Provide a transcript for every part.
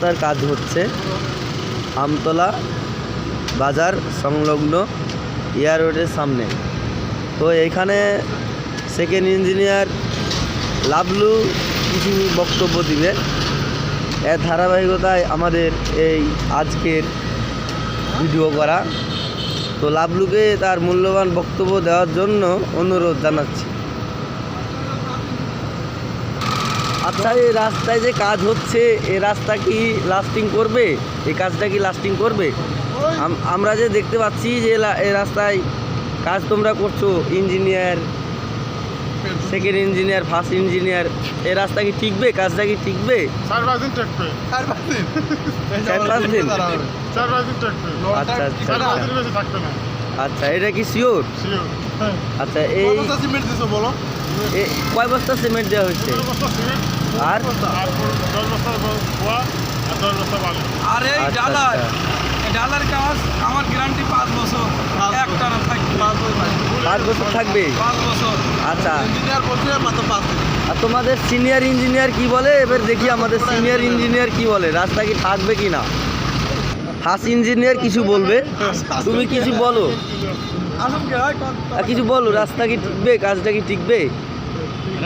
রাস্তার কাজ হচ্ছে আমতলা বাজার সংলগ্ন এয়ার রোডের সামনে। তো এখানে সেকেন্ড ইঞ্জিনিয়ার লাবলু কিছু বক্তব্য দিবে। এর ধারাবাহিকতায় আমাদের এই আজকের ভিডিও করা। তো লাবলুকে তার মূল্যবান বক্তব্য দেওয়ার জন্য অনুরোধ জানাচ্ছি। আচ্ছা, এই রাস্তায় যে কাজ হচ্ছে, এই রাস্তা কি লাস্টিং করবে? এই কাজটা কি লাস্টিং করবে? আমরা যে দেখতে পাচ্ছি যে এই রাস্তায় কাজ তোমরা করছো, engineer, second engineer, first engineer, এই রাস্তা কি টিকবে? কাজটা কি টিকবে? 4-5 দিন টিকবে। 4-5 দিন? 4-5 দিন টিকবে। আচ্ছা আচ্ছা 4-5 দিন বেশি থাকবে না। আচ্ছা, এটা কি শিওর? শিওর। আচ্ছা, এই সিমেন্ট দিছো বলো? কয় বস্তা সিমেন্ট দেওয়া হয়েছে? 10 বস্তা সিমেন্ট আর 10 বস্তা পোয়া আর 10 বস্তা বালি। আর এই ডালার কাজ আমার গ্যারান্টি 5 বছর একটানা থাকবে। 5 বছর থাকবে? 5 বছর। আচ্ছা, ইঞ্জিনিয়ার বলছে মাত্র 5 দিন। আর তোমাদের সিনিয়র ইঞ্জিনিয়ার কি বলে? এবার দেখি আমাদের সিনিয়র ইঞ্জিনিয়ার কি বলে, রাস্তা কি থাকবে কি না। ফার্স্ট ইঞ্জিনিয়ার কিছু বলবে, তুমি কিছু বলো, কিছু বলো, রাস্তা কি টিকবে? কাজটা কি টিকবে?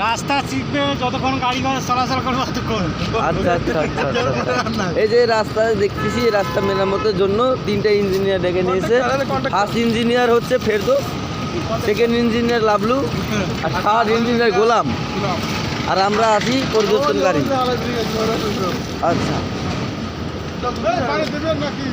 রাস্তা শিখবে যতক্ষণ গাড়ি ঘোড়া চলাচল করবে ততক্ষণ। আচ্ছা আচ্ছা আচ্ছা আচ্ছা। এই যে রাস্তা দেখতেছি, রাস্তা মেরামতের জন্য 3টা ইঞ্জিনিয়ার ডেকে নিয়েছে। ফার্স্ট ইঞ্জিনিয়ার হচ্ছে ফেরদৌস, সেকেন্ড ইঞ্জিনিয়ার লাবলু, আর থার্ড ইঞ্জিনিয়ার গোলাম, আর আমরা আছি পরিদর্শনকারী। আচ্ছা, পানি দেবেন নাকি?